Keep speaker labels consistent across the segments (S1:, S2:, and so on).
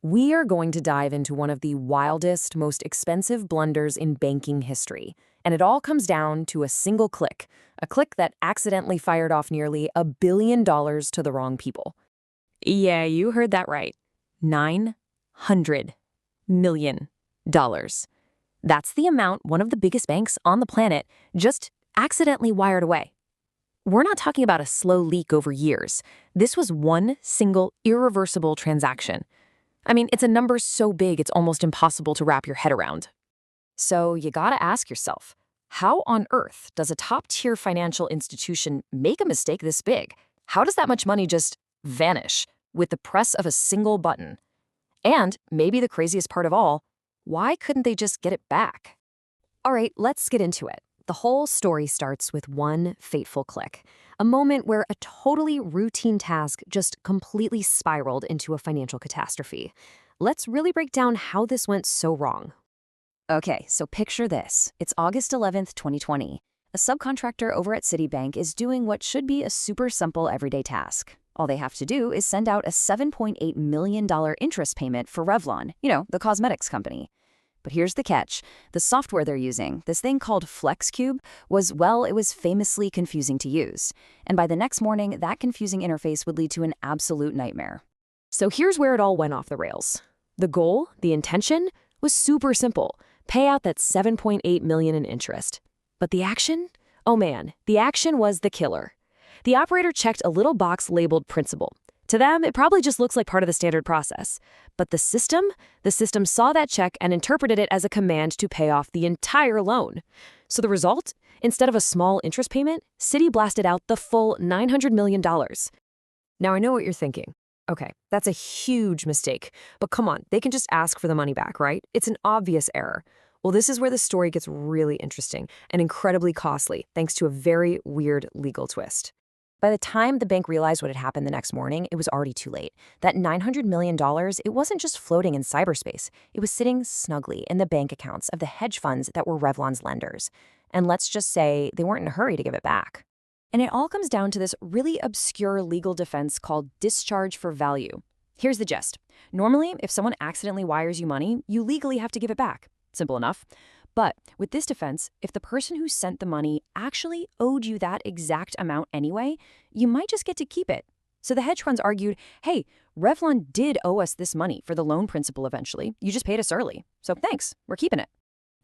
S1: We are going to dive into one of the wildest, most expensive blunders in banking history. And it all comes down to a single click, a click that accidentally fired off nearly $1 billion to the wrong people. Yeah, you heard that right. $900 million. That's the amount one of the biggest banks on the planet just accidentally wired away. We're not talking about a slow leak over years. This was one single irreversible transaction. I mean, it's a number so big it's almost impossible to wrap your head around. So you gotta ask yourself, how on earth does a top-tier financial institution make a mistake this big? How does that much money just vanish with the press of a single button? And maybe the craziest part of all, why couldn't they just get it back? All right, let's get into it. The whole story starts with one fateful click, a moment where a totally routine task just completely spiraled into a financial catastrophe. Let's really break down how this went so wrong. Okay, so picture this. It's August 11th, 2020. A subcontractor over at Citibank is doing what should be a super simple everyday task. All they have to do is send out a $7.8 million interest payment for Revlon, the cosmetics company. But here's the catch. The software they're using, this thing called FlexCube, it was famously confusing to use. And by the next morning, that confusing interface would lead to an absolute nightmare. So here's where it all went off the rails. The goal, the intention, was super simple. Pay out that $7.8 million in interest. But the action? Oh man, the action was the killer. The operator checked a little box labeled principal. To them, it probably just looks like part of the standard process. But the system saw that check and interpreted it as a command to pay off the entire loan. So the result? Instead of a small interest payment, Citi blasted out the full $900 million. Now, I know what you're thinking. Okay, that's a huge mistake. But come on, they can just ask for the money back, right? It's an obvious error. Well, this is where the story gets really interesting and incredibly costly, thanks to a very weird legal twist. By the time the bank realized what had happened the next morning, it was already too late. That $900 million, it wasn't just floating in cyberspace. It was sitting snugly in the bank accounts of the hedge funds that were Revlon's lenders. And let's just say they weren't in a hurry to give it back. And it all comes down to this really obscure legal defense called discharge for value. Here's the gist. Normally, if someone accidentally wires you money, you legally have to give it back. Simple enough. But with this defense, if the person who sent the money actually owed you that exact amount anyway, you might just get to keep it. So the hedge funds argued, hey, Revlon did owe us this money for the loan principal eventually. You just paid us early. So thanks, we're keeping it.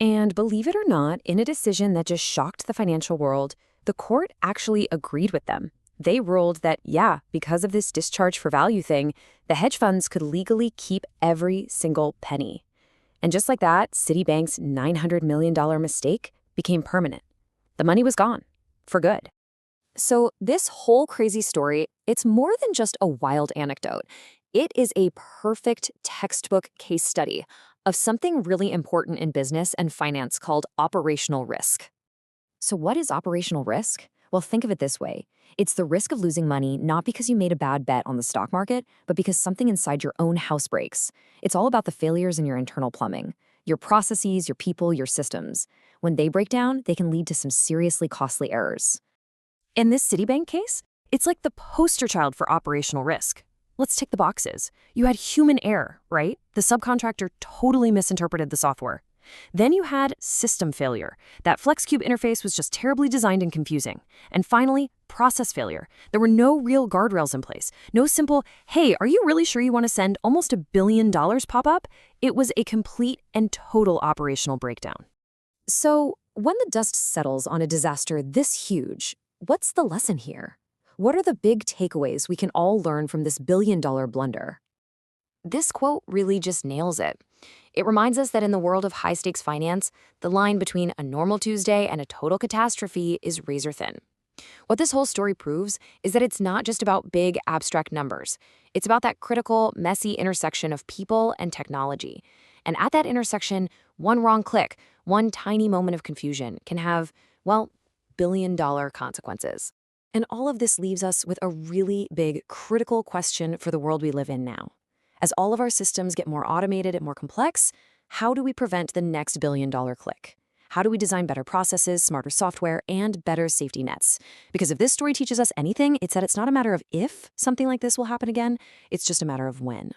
S1: And believe it or not, in a decision that just shocked the financial world, the court actually agreed with them. They ruled that, yeah, because of this discharge for value thing, the hedge funds could legally keep every single penny. And just like that, Citibank's $900 million mistake became permanent. The money was gone, for good. So this whole crazy story, it's more than just a wild anecdote. It is a perfect textbook case study of something really important in business and finance called operational risk. So what is operational risk? Well, think of it this way. It's the risk of losing money not because you made a bad bet on the stock market, but because something inside your own house breaks. It's all about the failures in your internal plumbing, your processes, your people, your systems. When they break down, they can lead to some seriously costly errors. In this Citibank case, it's like the poster child for operational risk. Let's tick the boxes. You had human error, right? The subcontractor totally misinterpreted the software. Then you had system failure. That FlexCube interface was just terribly designed and confusing. And finally, process failure. There were no real guardrails in place. No simple, hey, are you really sure you want to send almost $1 billion pop-up? It was a complete and total operational breakdown. So when the dust settles on a disaster this huge, what's the lesson here? What are the big takeaways we can all learn from this billion-dollar blunder? This quote really just nails it. It reminds us that in the world of high-stakes finance, the line between a normal Tuesday and a total catastrophe is razor thin. What this whole story proves is that it's not just about big, abstract numbers. It's about that critical, messy intersection of people and technology. And at that intersection, one wrong click, one tiny moment of confusion can have, well, billion-dollar consequences. And all of this leaves us with a really big, critical question for the world we live in now. As all of our systems get more automated and more complex, how do we prevent the next billion-dollar click? How do we design better processes, smarter software, and better safety nets? Because if this story teaches us anything, it's that it's not a matter of if something like this will happen again, it's just a matter of when.